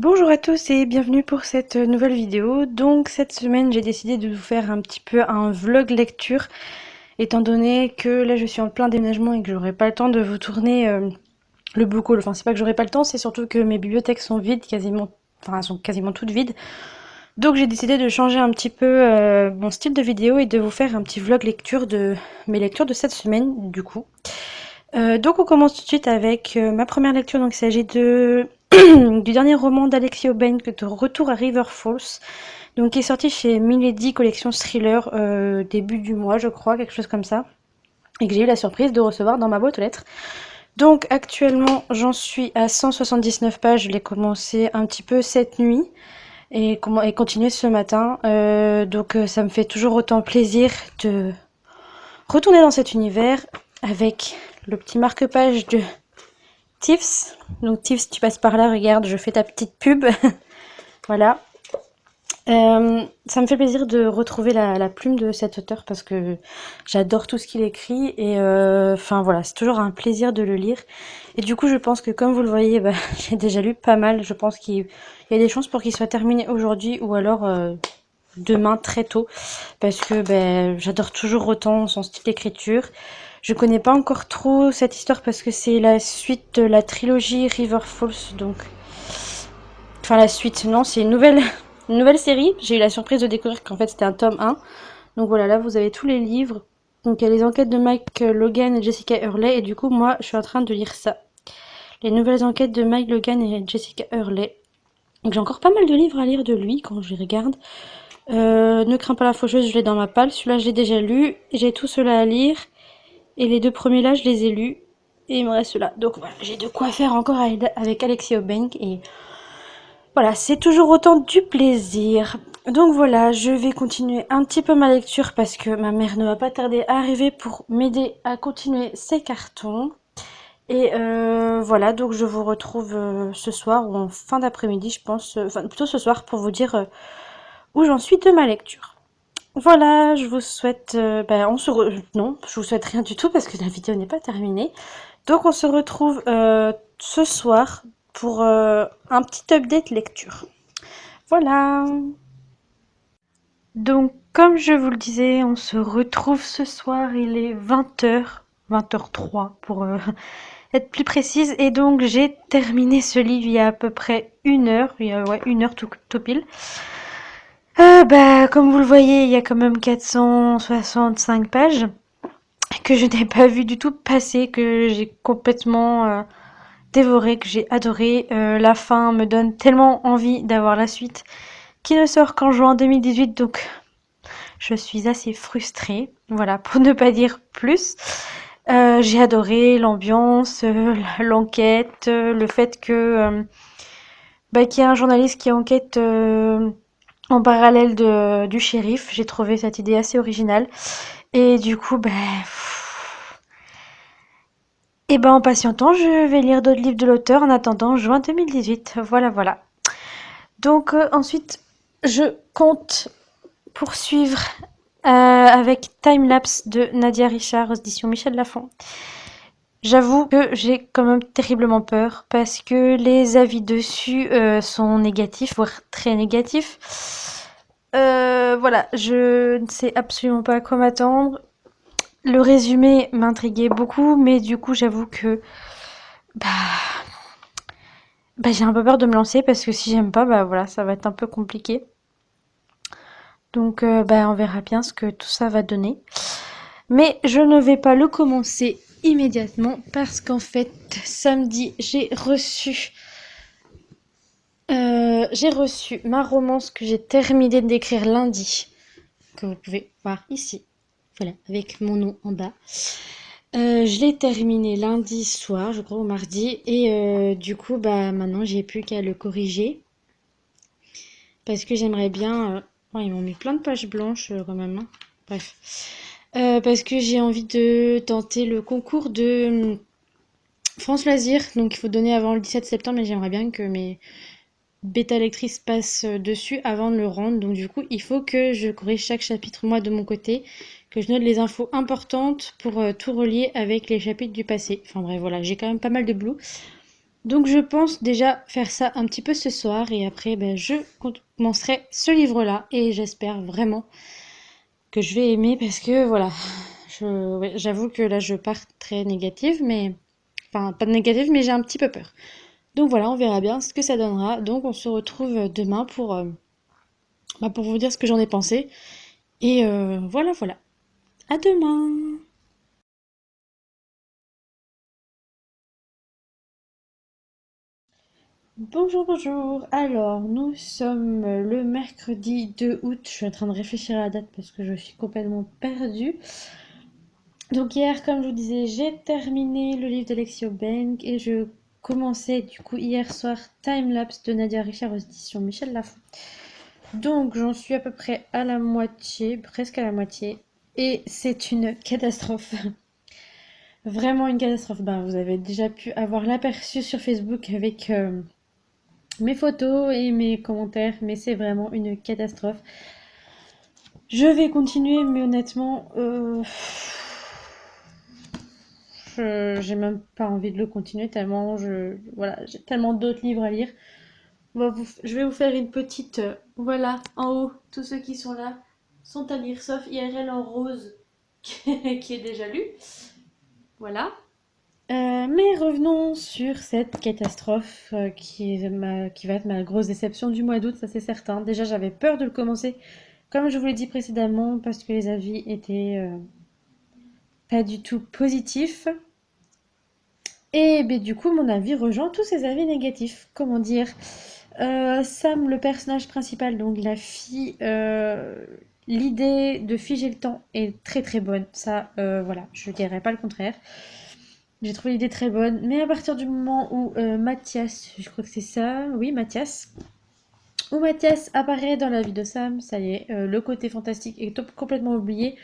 Bonjour à tous et bienvenue pour cette nouvelle vidéo. Donc cette semaine j'ai décidé de vous faire un petit peu un vlog lecture étant donné que là je suis en plein déménagement et que j'aurai pas le temps de vous tourner le book haul. Enfin c'est pas que j'aurai pas le temps, c'est surtout que mes bibliothèques sont vides, elles sont quasiment toutes vides. Donc j'ai décidé de changer un petit peu mon style de vidéo et de vous faire un petit vlog lecture de mes lectures de cette semaine du coup. Donc on commence tout de suite avec ma première lecture. Donc il s'agit de du dernier roman d'Alexis Aubin, de Retour à River Falls, donc qui est sorti chez Milady Collection Thriller début du mois, je crois, quelque chose comme ça, et que j'ai eu la surprise de recevoir dans ma boîte aux lettres. Donc actuellement j'en suis à 179 pages, je l'ai commencé un petit peu cette nuit et continué ce matin, donc ça me fait toujours autant plaisir de retourner dans cet univers avec le petit marque-page de Tiffs. Donc Tiffs, tu passes par là, regarde, je fais ta petite pub. Voilà. Ça me fait plaisir de retrouver la plume de cet auteur parce que j'adore tout ce qu'il écrit et enfin voilà, c'est toujours un plaisir de le lire. Et du coup, je pense que comme vous le voyez, bah, j'ai déjà lu pas mal. Je pense qu'il y a des chances pour qu'il soit terminé aujourd'hui ou alors demain très tôt parce que ben, j'adore toujours autant son style d'écriture. Je connais pas encore trop cette histoire parce que c'est la suite de la trilogie River Falls, donc enfin la suite, non, c'est une nouvelle série. J'ai eu la surprise de découvrir qu'en fait c'était un tome 1. Donc voilà, là vous avez tous les livres. Donc il y a les enquêtes de Mike Logan et Jessica Hurley et du coup moi je suis en train de lire ça. Les nouvelles enquêtes de Mike Logan et Jessica Hurley. Donc j'ai encore pas mal de livres à lire de lui quand je les regarde. Ne crains pas la faucheuse, je l'ai dans ma palle. Celui-là je l'ai déjà lu. J'ai tout cela à lire. Et les deux premiers là je les ai lus. Et il me reste là. Donc voilà, j'ai de quoi faire encore avec Alexis Aubin et voilà, c'est toujours autant du plaisir. Donc voilà, je vais continuer un petit peu ma lecture parce que ma mère ne va pas tarder à arriver pour m'aider à continuer ses cartons. Et voilà, donc je vous retrouve ce soir ou en fin d'après-midi, je pense, enfin plutôt ce soir pour vous dire où j'en suis de ma lecture. Voilà, je vous souhaite, non, je vous souhaite rien du tout parce que la vidéo n'est pas terminée. Donc on se retrouve ce soir pour un petit update lecture. Voilà. Donc comme je vous le disais, on se retrouve ce soir, il est 20h, 20h03 pour être plus précise. Et donc j'ai terminé ce livre il y a à peu près une heure, il y a ouais, une heure tout pile. Bah, comme vous le voyez, il y a quand même 465 pages que je n'ai pas vu du tout passer, que j'ai complètement dévoré, que j'ai adoré. La fin me donne tellement envie d'avoir la suite qui ne sort qu'en juin 2018, donc je suis assez frustrée, voilà, pour ne pas dire plus. J'ai adoré l'ambiance, l'enquête, le fait que bah, qu'il y a un journaliste qui enquête en parallèle du shérif. J'ai trouvé cette idée assez originale. Et du coup, bah, et ben en patientant, je vais lire d'autres livres de l'auteur en attendant juin 2018. Voilà, voilà. Donc ensuite, je compte poursuivre avec Timelapse de Nadia Richard aux éditions Michel Lafon. J'avoue que j'ai quand même terriblement peur parce que les avis dessus sont négatifs, voire très négatifs. Voilà, je ne sais absolument pas à quoi m'attendre. Le résumé m'intriguait beaucoup, mais du coup, j'avoue que bah, j'ai un peu peur de me lancer parce que si j'aime pas, bah voilà, ça va être un peu compliqué. Donc, bah, on verra bien ce que tout ça va donner. Mais je ne vais pas le commencer immédiatement parce qu'en fait, samedi, j'ai reçu ma romance que j'ai terminé d'écrire lundi, que vous pouvez voir ici. Voilà, avec mon nom en bas. Je l'ai terminé lundi soir, je crois, ou mardi. Et du coup, bah maintenant, j'ai plus qu'à le corriger. Parce que j'aimerais bien... Oh, ils m'ont mis plein de pages blanches quand même, hein. Bref. Parce que j'ai envie de tenter le concours de France Loisirs. Donc il faut donner avant le 17 septembre, mais j'aimerais bien que mes bêta lectrices passent dessus avant de le rendre. Donc du coup, il faut que je corrige chaque chapitre moi de mon côté, que je note les infos importantes pour tout relier avec les chapitres du passé. Enfin bref, voilà, j'ai quand même pas mal de boulot. Donc je pense déjà faire ça un petit peu ce soir et après ben, je commencerai ce livre-là et j'espère vraiment que je vais aimer parce que voilà, ouais, j'avoue que là je pars très négative, mais enfin pas de négative, mais j'ai un petit peu peur. Donc voilà, on verra bien ce que ça donnera. Donc on se retrouve demain pour vous dire ce que j'en ai pensé. Et voilà, voilà. À demain! Bonjour, bonjour. Alors, nous sommes le mercredi 2 août. Je suis en train de réfléchir à la date parce que je suis complètement perdue. Donc hier, comme je vous disais, j'ai terminé le livre d'Alexio Bank et je commençais du coup hier soir Timelapse de Nadia Richard aux éditions Michel Lafon. Donc j'en suis à peu près à la moitié, presque à la moitié. Et c'est une catastrophe. Vraiment une catastrophe. Ben, vous avez déjà pu avoir l'aperçu sur Facebook avec mes photos et mes commentaires, mais c'est vraiment une catastrophe. Je vais continuer, mais honnêtement, j'ai même pas envie de le continuer tellement voilà, j'ai tellement d'autres livres à lire. Je vais vous faire une petite, voilà, en haut, tous ceux qui sont là sont à lire, sauf IRL en rose, qui est déjà lu. Voilà. Mais revenons sur cette catastrophe qui va être ma grosse déception du mois d'août, ça c'est certain. Déjà, j'avais peur de le commencer, comme je vous l'ai dit précédemment, parce que les avis étaient pas du tout positifs. Et ben, du coup, mon avis rejoint tous ces avis négatifs. Comment dire? Sam, le personnage principal, donc la fille, l'idée de figer le temps est très très bonne. Ça, voilà, je dirais pas le contraire. J'ai trouvé l'idée très bonne, mais à partir du moment où Mathias, je crois que c'est ça, oui, Mathias, où Mathias apparaît dans la vie de Sam, ça y est, le côté fantastique est complètement oublié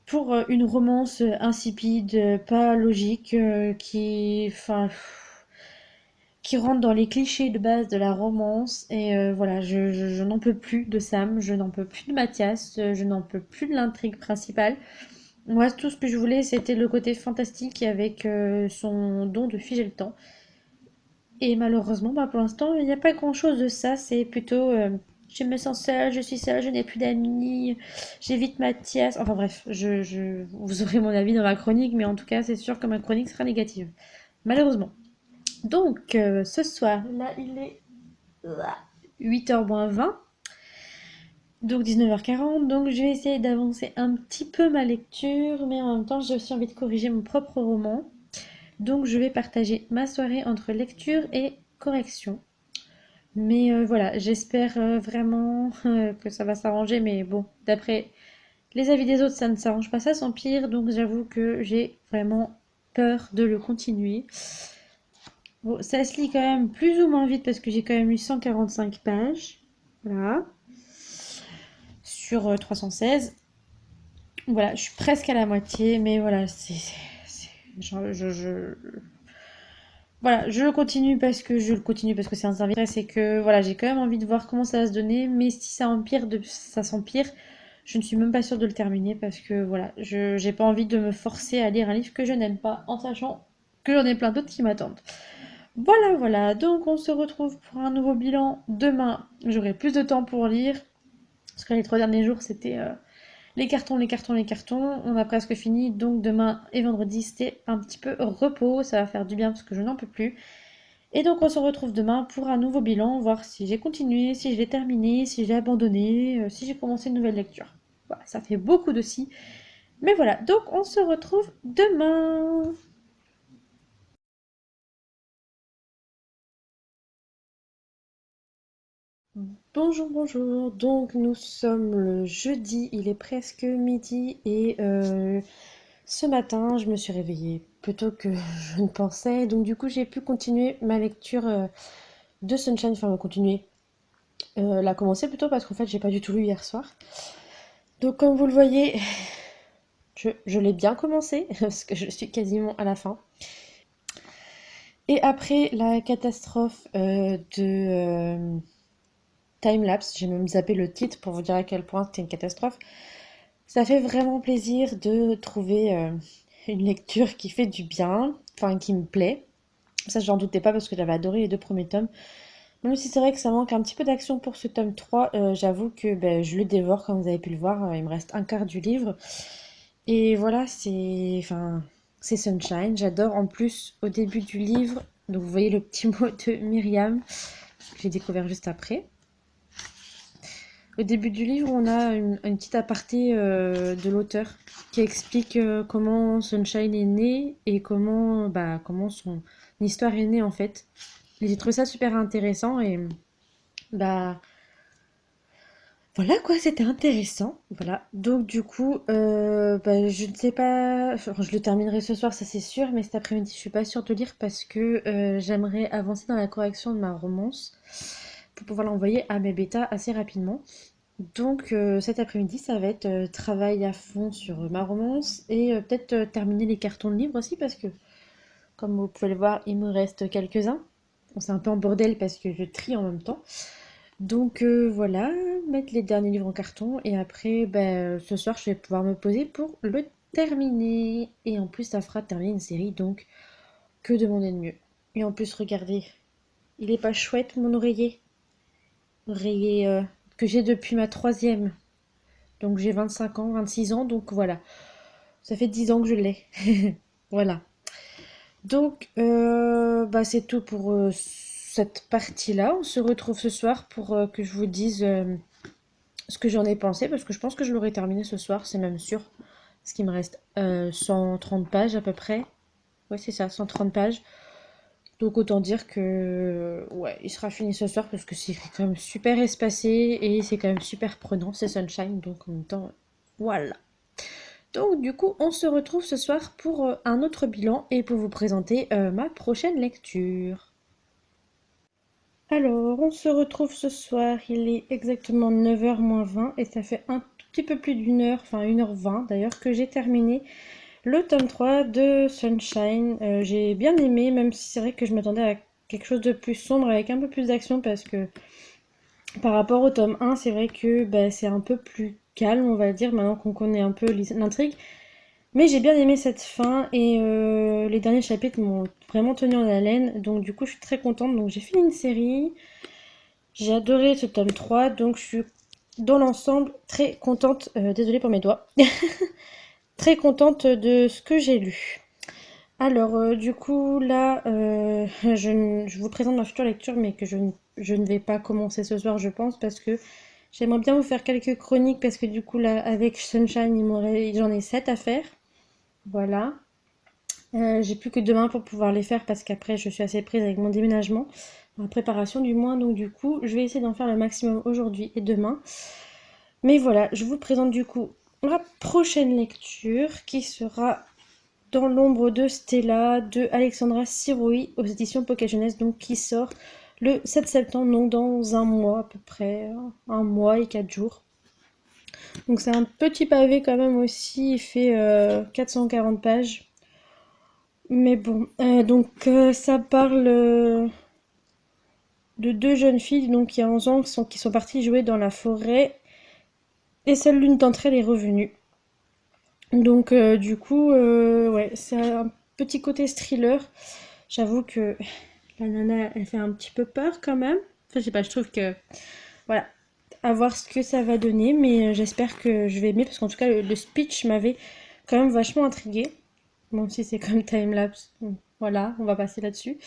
pour une romance insipide, pas logique, qui rentre dans les clichés de base de la romance. Et voilà, je n'en peux plus de Sam, je n'en peux plus de Mathias, je n'en peux plus de l'intrigue principale. Moi, tout ce que je voulais, c'était le côté fantastique avec son don de figer le temps. Et malheureusement, bah, pour l'instant, il n'y a pas grand-chose de ça. C'est plutôt je me sens seule, je n'ai plus d'amis, j'évite Mathias. Enfin bref, vous aurez mon avis dans ma chronique, mais en tout cas, c'est sûr que ma chronique sera négative. Malheureusement. Donc, ce soir, là, il est 8h20. Donc 19h40, donc je vais essayer d'avancer un petit peu ma lecture, mais en même temps j'ai aussi envie de corriger mon propre roman. Donc je vais partager ma soirée entre lecture et correction. Mais voilà, j'espère vraiment que ça va s'arranger, mais bon, d'après les avis des autres, ça ne s'arrange pas, ça s'empire, donc j'avoue que j'ai vraiment peur de le continuer. Bon, ça se lit quand même plus ou moins vite parce que j'ai quand même eu 145 pages. Voilà. Sur 316. Voilà, je suis presque à la moitié, mais voilà, voilà, je le continue parce que c'est un service. C'est que voilà, j'ai quand même envie de voir comment ça va se donner, mais si ça empire, ça s'empire, je ne suis même pas sûre de le terminer parce que voilà, je j'ai pas envie de me forcer à lire un livre que je n'aime pas, en sachant que j'en ai plein d'autres qui m'attendent. Voilà, voilà, donc on se retrouve pour un nouveau bilan demain. J'aurai plus de temps pour lire, parce que les 3 derniers jours, c'était les cartons, les cartons, les cartons. On a presque fini. Donc demain et vendredi, c'était un petit peu repos. Ça va faire du bien parce que je n'en peux plus. Et donc on se retrouve demain pour un nouveau bilan, voir si j'ai continué, si je l'ai terminé, si j'ai abandonné, si j'ai commencé une nouvelle lecture. Voilà, ça fait beaucoup de si. Mais voilà, donc on se retrouve demain. Bonjour, bonjour. Donc nous sommes le jeudi, il est presque midi et ce matin je me suis réveillée plus tôt que je ne pensais. Donc du coup j'ai pu continuer ma lecture de Sunshine, enfin continuer, la commencer plutôt parce qu'en fait j'ai pas du tout lu hier soir. Donc comme vous le voyez, je l'ai bien commencé parce que je suis quasiment à la fin. Et après la catastrophe de Timelapse, j'ai même zappé le titre pour vous dire à quel point c'était une catastrophe. Ça fait vraiment plaisir de trouver une lecture qui fait du bien, enfin qui me plaît. Ça, j'en doutais pas parce que j'avais adoré les deux premiers tomes. Même si c'est vrai que ça manque un petit peu d'action pour ce tome 3, j'avoue que ben, je le dévore, comme vous avez pu le voir. Il me reste un quart du livre. Et voilà, c'est enfin, c'est Sunshine. J'adore en plus au début du livre. Donc vous voyez le petit mot de Myriam que j'ai découvert juste après. Au début du livre, on a une petite aparté de l'auteur qui explique comment Sunshine est né et comment son histoire est née en fait. Et j'ai trouvé ça super intéressant et bah voilà quoi, c'était intéressant. Voilà. Donc du coup, je ne sais pas, enfin, je le terminerai ce soir, ça c'est sûr, mais cet après-midi, je suis pas sûre de lire parce que j'aimerais avancer dans la correction de ma romance pour pouvoir l'envoyer à mes bêtas assez rapidement. Donc cet après-midi, ça va être travail à fond sur ma romance et peut-être terminer les cartons de livres aussi parce que, comme vous pouvez le voir, il me reste quelques-uns. Bon, c'est un peu en bordel parce que je trie en même temps. Donc voilà, mettre les derniers livres en carton et après, ce soir, je vais pouvoir me poser pour le terminer. Et en plus, ça fera terminer une série, donc que demander de mieux. Et en plus, regardez, il est pas chouette mon oreiller. Oreiller que j'ai depuis ma troisième. Donc j'ai 25 ans, 26 ans, donc voilà. Ça fait 10 ans que je l'ai. Voilà. Donc c'est tout pour cette partie-là. On se retrouve ce soir pour que je vous dise ce que j'en ai pensé, parce que je pense que je l'aurai terminé ce soir, c'est même sûr. Parce qu'il me reste 130 pages à peu près. Ouais, c'est ça, 130 pages. Donc autant dire que ouais, il sera fini ce soir parce que c'est quand même super espacé et c'est quand même super prenant, c'est Sunshine, donc en même temps, voilà. Donc du coup, on se retrouve ce soir pour un autre bilan et pour vous présenter ma prochaine lecture. Alors, on se retrouve ce soir, il est exactement 9h moins 20 et ça fait un tout petit peu plus d'une heure, enfin 1h20 d'ailleurs, que j'ai terminé le tome 3 de Sunshine. J'ai bien aimé, même si c'est vrai que je m'attendais à quelque chose de plus sombre avec un peu plus d'action parce que par rapport au tome 1, c'est vrai que c'est un peu plus calme, on va dire, maintenant qu'on connaît un peu l'intrigue. Mais j'ai bien aimé cette fin et les derniers chapitres m'ont vraiment tenu en haleine. Donc du coup, je suis très contente. Donc j'ai fini une série. J'ai adoré ce tome 3. Donc je suis dans l'ensemble très contente. Désolée pour mes doigts. Très contente de ce que j'ai lu. Alors du coup là, je vous présente ma future lecture mais que je ne vais pas commencer ce soir je pense parce que j'aimerais bien vous faire quelques chroniques parce que du coup là avec Sunshine j'en ai 7 à faire. Voilà. J'ai plus que demain pour pouvoir les faire parce qu'après je suis assez prise avec mon déménagement, ma préparation du moins, donc du coup je vais essayer d'en faire le maximum aujourd'hui et demain. Mais voilà, je vous présente du coup ma prochaine lecture qui sera Dans l'ombre de Stella de Alexandra Siroui aux éditions Pocket Jeunesse, donc qui sort le 7 septembre, donc dans un mois à peu près, un mois et 4 jours. Donc c'est un petit pavé quand même aussi, il fait 440 pages. Mais bon, ça parle de deux jeunes filles donc qui a 11 ans qui sont parties jouer dans la forêt et seule l'une d'entre elles est revenue. Donc ouais, c'est un petit côté thriller. J'avoue que la nana, elle fait un petit peu peur quand même. Enfin, je sais pas, je trouve que voilà, à voir ce que ça va donner, mais j'espère que je vais aimer parce qu'en tout cas le speech m'avait quand même vachement intriguée. Bon, si c'est comme timelapse, voilà, on va passer là-dessus.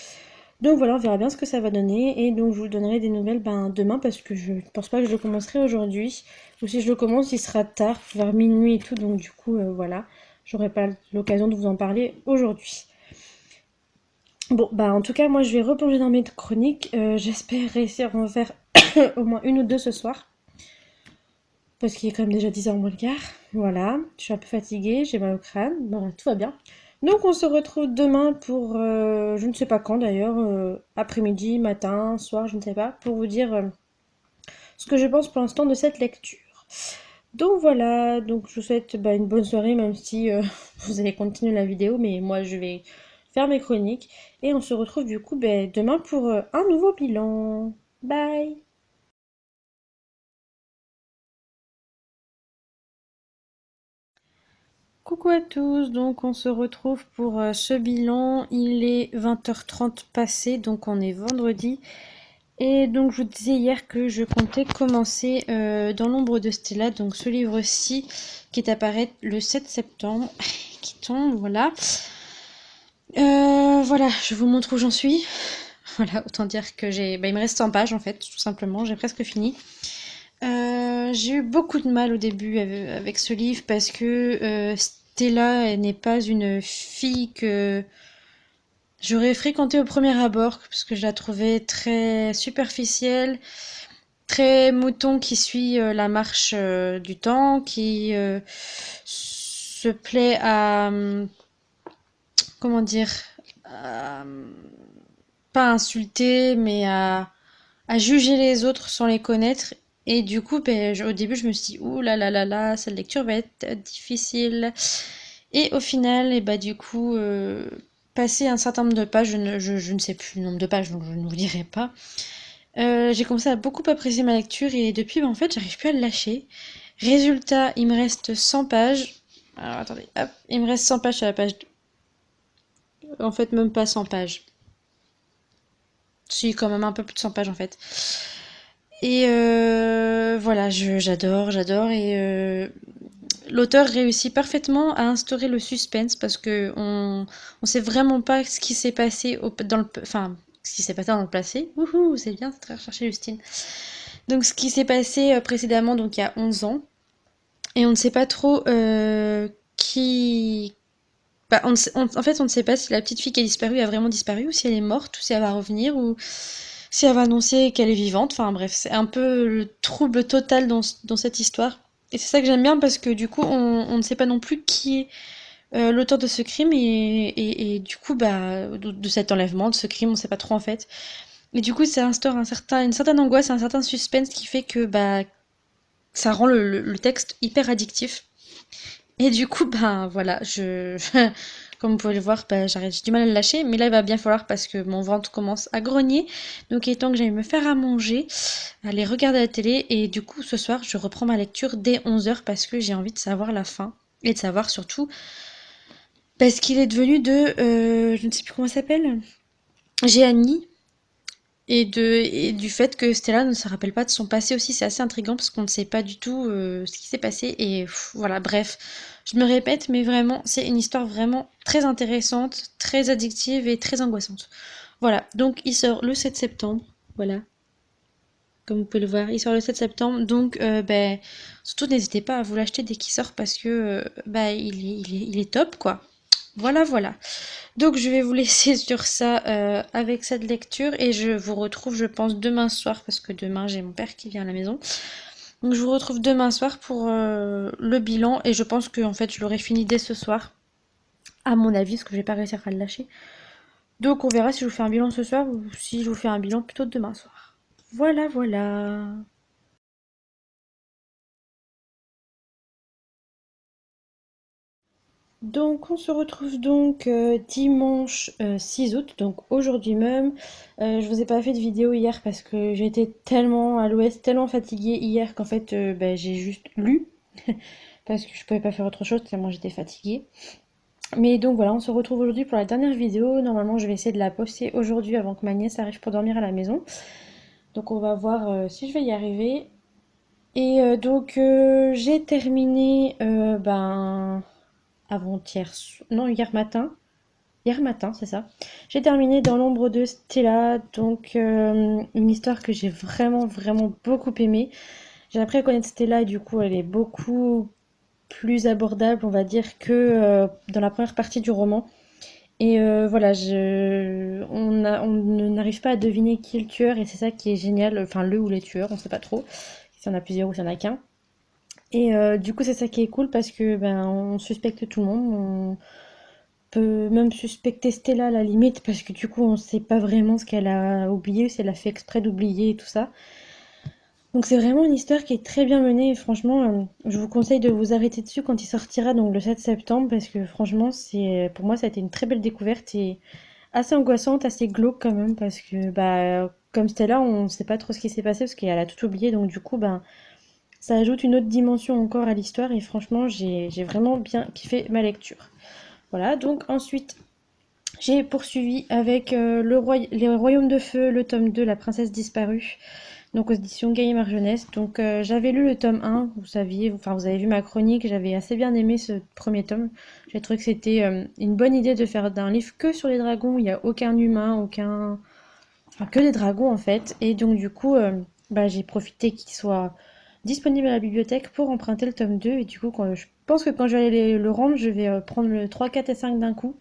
Donc voilà, on verra bien ce que ça va donner. Et donc je vous donnerai des nouvelles demain parce que je pense pas que je le commencerai aujourd'hui. Ou si je le commence, il sera tard, vers minuit et tout. Donc du coup, voilà, j'aurai pas l'occasion de vous en parler aujourd'hui. Bon, en tout cas, moi je vais replonger dans mes chroniques. J'espère réussir à en faire au moins une ou deux ce soir. Parce qu'il est quand même déjà 10h moins le quart. Voilà, je suis un peu fatiguée, j'ai mal au crâne. Bon, tout va bien. Donc on se retrouve demain pour, je ne sais pas quand d'ailleurs, après-midi, matin, soir, je ne sais pas, pour vous dire ce que je pense pour l'instant de cette lecture. Donc voilà, donc je vous souhaite une bonne soirée, même si vous allez continuer la vidéo, mais moi je vais faire mes chroniques. Et on se retrouve du coup demain pour un nouveau bilan. Bye! Coucou à tous, donc on se retrouve pour ce bilan. Il est 20h30 passé, donc on est vendredi. Et donc je vous disais hier que je comptais commencer Dans l'ombre de Stella, donc ce livre-ci qui est à paraître le 7 septembre, qui tombe, voilà. Voilà, je vous montre où j'en suis. Voilà, autant dire que il me reste 100 pages en fait, tout simplement, j'ai presque fini. J'ai eu beaucoup de mal au début avec ce livre parce que Stella, elle n'est pas une fille que j'aurais fréquentée au premier abord, parce que je la trouvais très superficielle, très mouton qui suit la marche du temps, qui se plaît à, comment dire, à, pas insulter, mais à juger les autres sans les connaître. Et du coup, au début, je me suis dit, ouh là là là là, cette lecture va être difficile. Et au final, et bah du coup, passé un certain nombre de pages, je ne sais plus le nombre de pages, donc je ne vous dirai pas. J'ai commencé à beaucoup apprécier ma lecture et depuis, bah, en fait, j'arrive plus à le lâcher. Résultat, il me reste 100 pages. Alors attendez, hop, il me reste 100 pages à la page. En fait, même pas 100 pages. Si, quand même un peu plus de 100 pages en fait. Et voilà, j'adore. Et l'auteur réussit parfaitement à instaurer le suspense parce que on sait vraiment pas ce qui s'est passé enfin, ce qui s'est passé dans le passé. Wouhou, c'est bien, c'est très recherché, Justine. Donc, ce qui s'est passé précédemment, donc il y a 11 ans. Et on ne sait pas trop qui. Bah, en fait, on ne sait pas si la petite fille qui a disparu a vraiment disparu ou si elle est morte ou si elle va revenir ou si elle va annoncer qu'elle est vivante. Enfin bref, c'est un peu le trouble total dans cette histoire. Et c'est ça que j'aime bien parce que du coup, on ne sait pas non plus qui est l'auteur de ce crime et du coup, bah, de cet enlèvement, de ce crime, on ne sait pas trop en fait. Et du coup, ça instaure une certaine angoisse, un certain suspense qui fait que bah, ça rend le texte hyper addictif. Et du coup, ben voilà, comme vous pouvez le voir, ben, j'ai du mal à le lâcher, mais là il va bien falloir parce que mon ventre commence à grogner. Donc il est temps que j'aille me faire à manger, aller regarder la télé, et du coup ce soir je reprends ma lecture dès 11h parce que j'ai envie de savoir la fin. Et de savoir surtout, parce qu'il est devenu je ne sais plus comment ça s'appelle, Géanie, et du fait que Stella ne se rappelle pas de son passé aussi, c'est assez intriguant parce qu'on ne sait pas du tout ce qui s'est passé et voilà, bref, je me répète, mais vraiment, c'est une histoire vraiment très intéressante, très addictive et très angoissante. Voilà, donc il sort le 7 septembre, voilà, comme vous pouvez le voir, il sort le 7 septembre, donc surtout n'hésitez pas à vous l'acheter dès qu'il sort parce que il est top quoi. Voilà, voilà. Donc je vais vous laisser sur ça avec cette lecture et je vous retrouve je pense demain soir parce que demain j'ai mon père qui vient à la maison. Donc je vous retrouve demain soir pour le bilan et je pense que en fait je l'aurai fini dès ce soir à mon avis parce que je vais pas réussir à le lâcher. Donc on verra si je vous fais un bilan ce soir ou si je vous fais un bilan plutôt demain soir. Voilà voilà. Donc on se retrouve donc dimanche 6 août, donc aujourd'hui même. Je vous ai pas fait de vidéo hier parce que j'étais tellement à l'ouest, tellement fatiguée hier qu'en fait j'ai juste lu parce que je pouvais pas faire autre chose tellement j'étais fatiguée. Mais donc voilà, on se retrouve aujourd'hui pour la dernière vidéo. Normalement je vais essayer de la poster aujourd'hui avant que ma nièce arrive pour dormir à la maison. Donc on va voir si je vais y arriver. Et j'ai terminé avant-hier, non hier matin. Hier matin, c'est ça. J'ai terminé Dans l'ombre de Stella, donc une histoire que j'ai vraiment beaucoup aimée. J'ai appris à connaître Stella et du coup elle est beaucoup plus abordable, on va dire, que dans la première partie du roman. Et voilà, on n'arrive pas à deviner qui est le tueur et c'est ça qui est génial, enfin le ou les tueurs, on sait pas trop, s'il y en a plusieurs ou s'il y en a qu'un. Et du coup c'est ça qui est cool parce que ben on suspecte tout le monde, peut même suspecter Stella à la limite parce que du coup on sait pas vraiment ce qu'elle a oublié, si elle a fait exprès d'oublier et tout ça. Donc c'est vraiment une histoire qui est très bien menée et franchement je vous conseille de vous arrêter dessus quand il sortira donc le 7 septembre parce que franchement c'est pour moi ça a été une très belle découverte et assez angoissante, assez glauque quand même parce que bah comme Stella on sait pas trop ce qui s'est passé parce qu'elle a tout oublié donc du coup ben ça ajoute une autre dimension encore à l'histoire et franchement j'ai vraiment bien kiffé ma lecture. Voilà, donc ensuite j'ai poursuivi avec Les Royaumes de Feu, le tome 2, La Princesse Disparue, donc aux éditions Gallimard Jeunesse. Donc j'avais lu le tome 1, vous saviez, enfin vous avez vu ma chronique, j'avais assez bien aimé ce premier tome. J'ai trouvé que c'était une bonne idée de faire d'un livre que sur les dragons, il n'y a aucun humain, aucun... Enfin que des dragons en fait. Et donc du coup, j'ai profité qu'il soit disponible à la bibliothèque pour emprunter le tome 2. Et du coup, je pense que quand je vais aller le rendre, je vais prendre le 3, 4 et 5 d'un coup.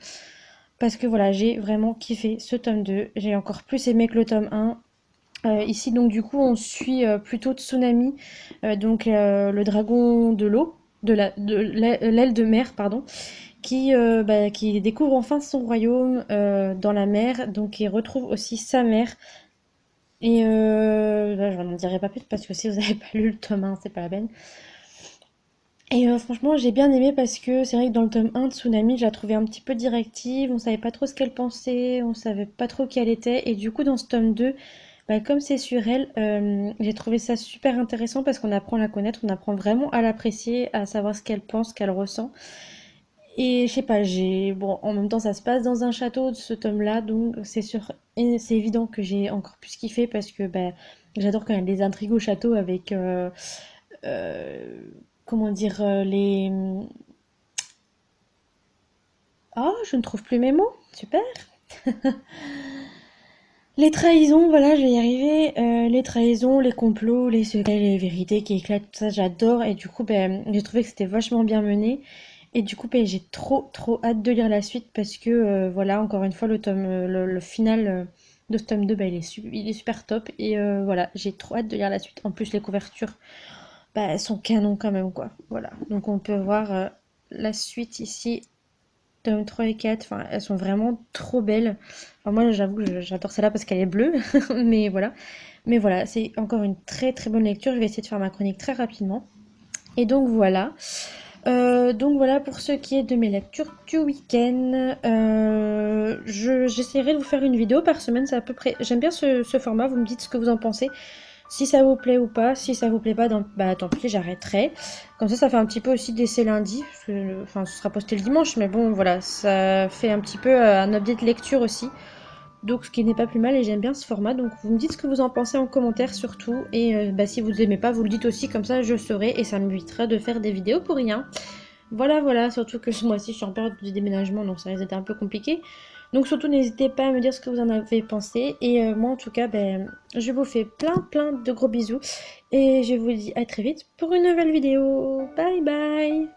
Parce que voilà, j'ai vraiment kiffé ce tome 2. J'ai encore plus aimé que le tome 1. Ici, donc, du coup, on suit plutôt Tsunami, le dragon de l'eau, de l'aile de mer, pardon, qui découvre enfin son royaume dans la mer, donc il retrouve aussi sa mère. Et là, je n'en dirai pas plus parce que si vous n'avez pas lu le tome 1, c'est pas la peine. Et franchement, j'ai bien aimé parce que c'est vrai que dans le tome 1, Tsunami, je la trouvais un petit peu directive, on savait pas trop ce qu'elle pensait, on savait pas trop qui elle était, et du coup, dans ce tome 2, comme c'est sur elle, j'ai trouvé ça super intéressant parce qu'on apprend à la connaître, on apprend vraiment à l'apprécier, à savoir ce qu'elle pense, ce qu'elle ressent. Et je sais pas, bon, en même temps, ça se passe dans un château, ce tome-là, donc c'est sûr, et c'est évident que j'ai encore plus kiffé parce que j'adore quand il y a des intrigues au château avec, euh, comment dire, Oh, je ne trouve plus mes mots. Super. Les trahisons, voilà, je vais y arriver. Les trahisons, les complots, les secrets, les vérités qui éclatent, tout ça, j'adore. Et du coup, j'ai trouvé que c'était vachement bien mené. Et du coup, j'ai trop, trop hâte de lire la suite parce que, voilà, encore une fois, le final de ce tome 2, il est super top. Et voilà, j'ai trop hâte de lire la suite. En plus, les couvertures, elles sont canon quand même, quoi. Voilà. Donc, on peut voir la suite ici. Tome 3 et 4, enfin, elles sont vraiment trop belles. Enfin, moi, j'avoue que j'adore celle-là parce qu'elle est bleue, mais voilà. Mais voilà, c'est encore une très très bonne lecture. Je vais essayer de faire ma chronique très rapidement. Et donc voilà. Donc voilà pour ce qui est de mes lectures du week-end. J'essaierai de vous faire une vidéo par semaine, c'est à peu près... J'aime bien ce format, vous me dites ce que vous en pensez. Si ça vous plaît ou pas, si ça vous plaît pas, tant pis, j'arrêterai. Comme ça fait un petit peu aussi d'essai lundi, parce que, enfin, ce sera posté le dimanche, mais bon, voilà, ça fait un petit peu un update lecture aussi. Donc, ce qui n'est pas plus mal, et j'aime bien ce format. Donc, vous me dites ce que vous en pensez en commentaire surtout. Et si vous aimez pas, vous le dites aussi, comme ça je saurai, et ça m'évitera de faire des vidéos pour rien. Voilà, voilà, surtout que ce mois-ci, je suis en période de déménagement, donc ça risque d'être un peu compliqué. Donc surtout, n'hésitez pas à me dire ce que vous en avez pensé. Et moi, en tout cas, je vous fais plein, plein de gros bisous. Et je vous dis à très vite pour une nouvelle vidéo. Bye bye!